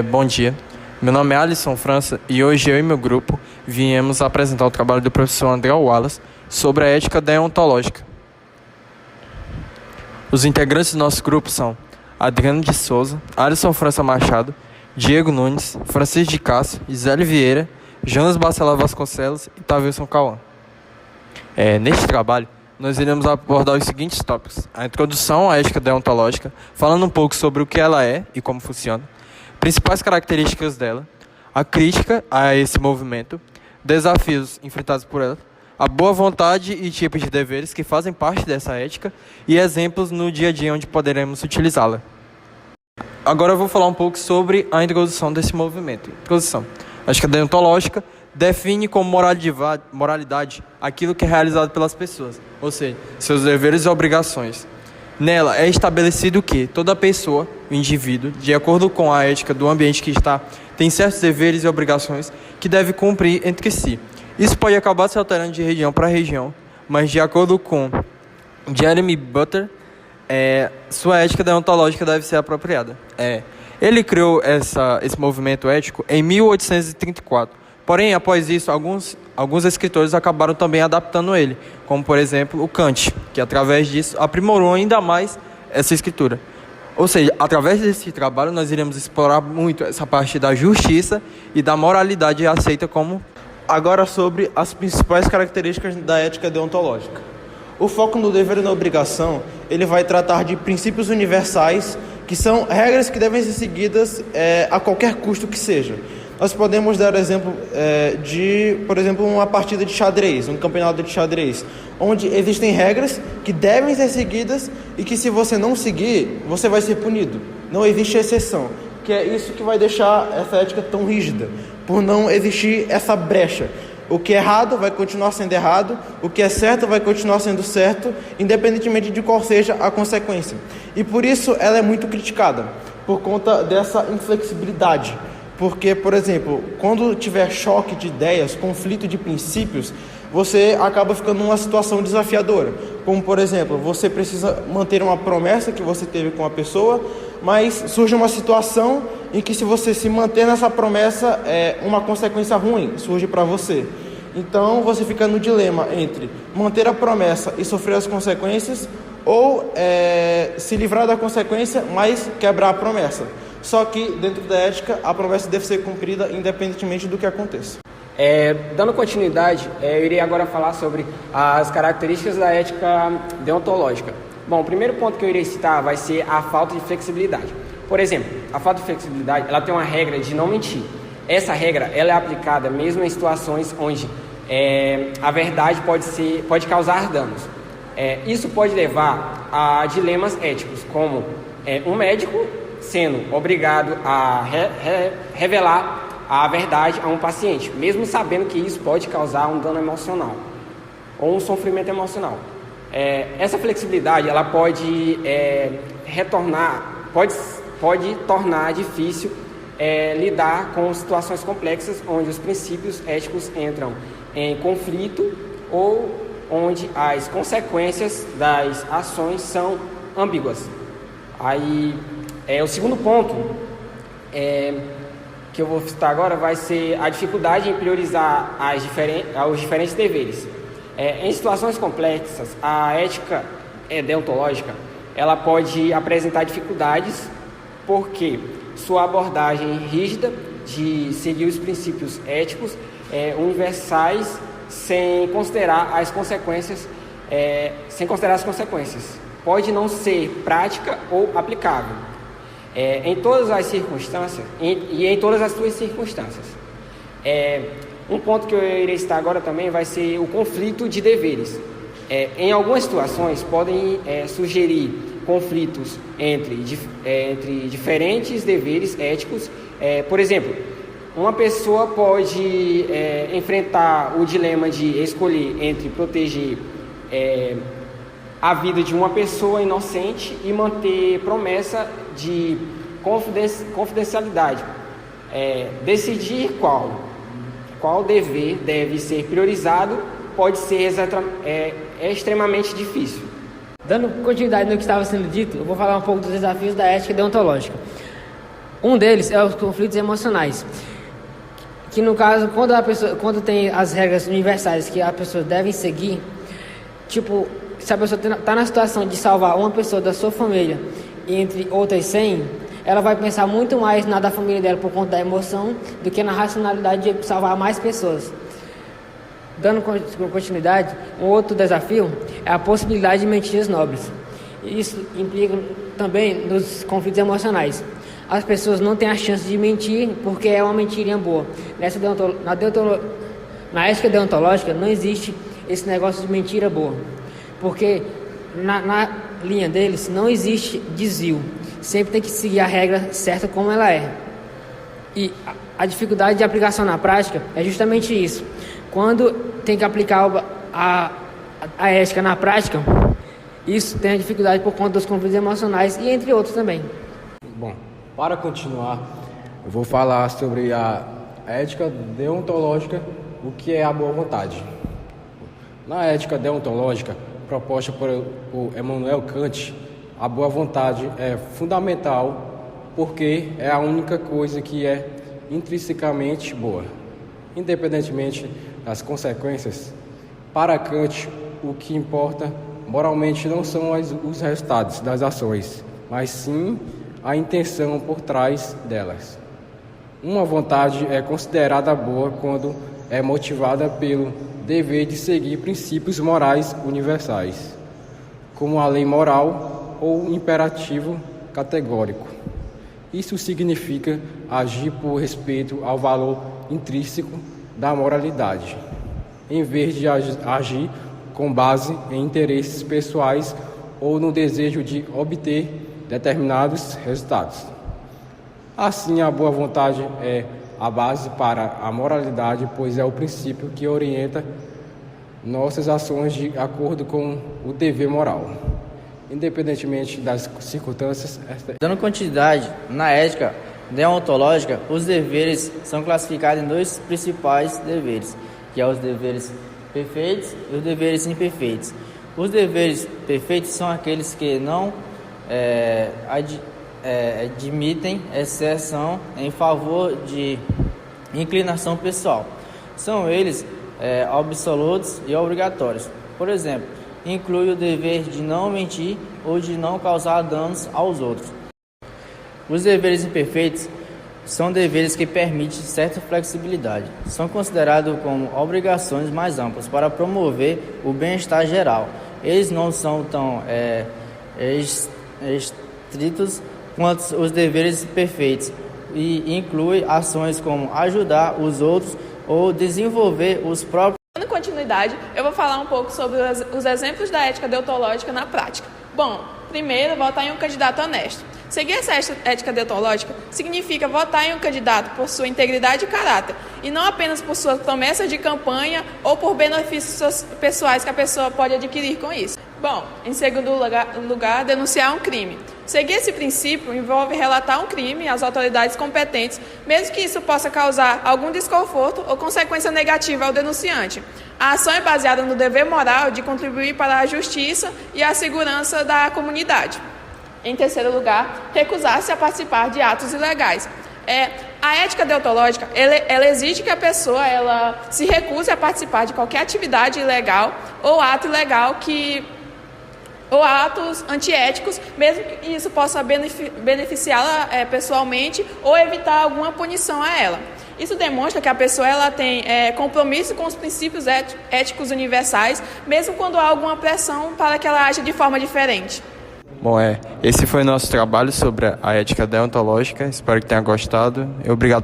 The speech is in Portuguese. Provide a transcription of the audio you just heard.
Bom dia, meu nome é Alisson França e hoje eu e meu grupo viemos apresentar o trabalho do professor André Wallace sobre a ética deontológica. Os integrantes do nosso grupo são Adriano de Souza, Alisson França Machado, Diego Nunes, Francisco de Castro, Gisele Vieira, Jonas Bacelar Vasconcelos e Tavilson Cauã. Neste trabalho, nós iremos abordar os seguintes tópicos: a introdução à ética deontológica, falando um pouco sobre o que ela é e como funciona, principais características dela, a crítica a esse movimento, desafios enfrentados por ela, a boa vontade e tipos de deveres que fazem parte dessa ética e exemplos no dia a dia onde poderemos utilizá-la. Agora eu vou falar um pouco sobre a introdução desse movimento. Introdução. A ética deontológica define como moralidade aquilo que é realizado pelas pessoas, ou seja, seus deveres e obrigações. Nela é estabelecido que toda pessoa, o indivíduo, de acordo com a ética do ambiente que está, tem certos deveres e obrigações que deve cumprir entre si. Isso pode acabar se alterando de região para região, mas de acordo com Jeremy Butler, sua ética deontológica deve ser apropriada. Ele criou esse movimento ético em 1834. Porém, após isso, alguns escritores acabaram também adaptando ele, como, por exemplo, o Kant, que, através disso, aprimorou ainda mais essa escritura. Ou seja, através desse trabalho, nós iremos explorar muito essa parte da justiça e da moralidade aceita como... Agora sobre as principais características da ética deontológica. O foco no dever e na obrigação, ele vai tratar de princípios universais, que são regras que devem ser seguidas a qualquer custo que seja. Nós podemos dar exemplo por exemplo, uma partida de xadrez, um campeonato de xadrez, onde existem regras que devem ser seguidas e que, se você não seguir, você vai ser punido. Não existe exceção, que é isso que vai deixar essa ética tão rígida, por não existir essa brecha. O que é errado vai continuar sendo errado, o que é certo vai continuar sendo certo, independentemente de qual seja a consequência. E por isso ela é muito criticada, por conta dessa inflexibilidade. Porque, por exemplo, quando tiver choque de ideias, conflito de princípios, você acaba ficando numa situação desafiadora. Como, por exemplo, você precisa manter uma promessa que você teve com a pessoa, mas surge uma situação em que, se você se manter nessa promessa, uma consequência ruim surge para você. Então, você fica no dilema entre manter a promessa e sofrer as consequências, ou se livrar da consequência, mas quebrar a promessa. Só que, dentro da ética, a promessa deve ser cumprida independentemente do que aconteça. Dando continuidade, eu irei agora falar sobre as características da ética deontológica. Bom, o primeiro ponto que eu irei citar vai ser a falta de flexibilidade. Por exemplo, a falta de flexibilidade, ela tem uma regra de não mentir. Essa regra, ela é aplicada mesmo em situações onde a verdade pode causar danos. Isso pode levar a dilemas éticos, como um médico sendo obrigado a revelar a verdade a um paciente, mesmo sabendo que isso pode causar um dano emocional ou um sofrimento emocional. Essa flexibilidade, ela pode tornar difícil lidar com situações complexas onde os princípios éticos entram em conflito ou onde as consequências das ações são ambíguas. O segundo ponto que eu vou citar agora vai ser a dificuldade em priorizar os diferentes deveres. Em situações complexas, a ética deontológica, ela pode apresentar dificuldades porque sua abordagem rígida de seguir os princípios éticos universais sem considerar as consequências, pode não ser prática ou aplicável em todas as circunstâncias e em todas as suas circunstâncias. Um ponto que eu irei citar agora também vai ser o conflito de deveres. Em algumas situações podem sugerir conflitos entre diferentes deveres éticos. Por exemplo, uma pessoa pode enfrentar o dilema de escolher entre proteger a vida de uma pessoa inocente e manter promessa de confidencialidade. Decidir qual dever deve ser priorizado pode ser extremamente difícil. Dando continuidade no que estava sendo dito, eu vou falar um pouco dos desafios da ética deontológica. Um deles é os conflitos emocionais, que no caso, quando tem as regras universais que a pessoa deve seguir, tipo, se a pessoa está na situação de salvar uma pessoa da sua família entre outras 100, ela vai pensar muito mais na da família dela por conta da emoção do que na racionalidade de salvar mais pessoas. Dando continuidade, um outro desafio é a possibilidade de mentiras nobres. Isso implica também nos conflitos emocionais. As pessoas não têm a chance de mentir porque é uma mentirinha boa. Na ética deontológica não existe esse negócio de mentira boa, porque na linha deles não existe desvio. Sempre tem que seguir a regra certa como ela é. E a dificuldade de aplicação na prática é justamente isso. Quando tem que aplicar a ética na prática, isso tem a dificuldade por conta dos conflitos emocionais e entre outros também. Bom, para continuar, eu vou falar sobre a ética deontológica, o que é a boa vontade. Na ética deontológica, proposta por Immanuel Kant, a boa vontade é fundamental porque é a única coisa que é intrinsecamente boa, independentemente das consequências. Para Kant, o que importa moralmente não são os resultados das ações, mas sim a intenção por trás delas. Uma vontade é considerada boa quando é motivada pelo dever de seguir princípios morais universais, como a lei moral ou imperativo categórico. Isso significa agir por respeito ao valor intrínseco da moralidade, em vez de agir com base em interesses pessoais ou no desejo de obter determinados resultados. Assim, a boa vontade é a base para a moralidade, pois é o princípio que orienta nossas ações de acordo com o dever moral, independentemente das circunstâncias. Dando continuidade, na ética deontológica, os deveres são classificados em dois principais deveres, que são os deveres perfeitos e os deveres imperfeitos. Os deveres perfeitos são aqueles que não admitem exceção em favor de inclinação pessoal. São eles absolutos e obrigatórios. Por exemplo, inclui o dever de não mentir ou de não causar danos aos outros. Os deveres imperfeitos são deveres que permitem certa flexibilidade. São considerados como obrigações mais amplas para promover o bem-estar geral. Eles não são tão estritos quanto os deveres perfeitos e inclui ações como ajudar os outros ou desenvolver os próprios. Dando continuidade, eu vou falar um pouco sobre os exemplos da ética deontológica na prática. Bom, primeiro, votar em um candidato honesto. Seguir essa ética deontológica significa votar em um candidato por sua integridade e caráter, e não apenas por suas promessas de campanha ou por benefícios pessoais que a pessoa pode adquirir com isso. Bom, em segundo lugar, denunciar um crime. Seguir esse princípio envolve relatar um crime às autoridades competentes, mesmo que isso possa causar algum desconforto ou consequência negativa ao denunciante. A ação é baseada no dever moral de contribuir para a justiça e a segurança da comunidade. Em terceiro lugar, recusar-se a participar de atos ilegais. A ética deontológica, ela exige que a pessoa se recuse a participar de qualquer atividade ilegal ou ato ilegal ou atos antiéticos, mesmo que isso possa beneficiá-la pessoalmente ou evitar alguma punição a ela. Isso demonstra que a pessoa tem compromisso com os princípios éticos universais, mesmo quando há alguma pressão para que ela aja de forma diferente. Bom, esse foi o nosso trabalho sobre a ética deontológica. Espero que tenha gostado. Obrigado.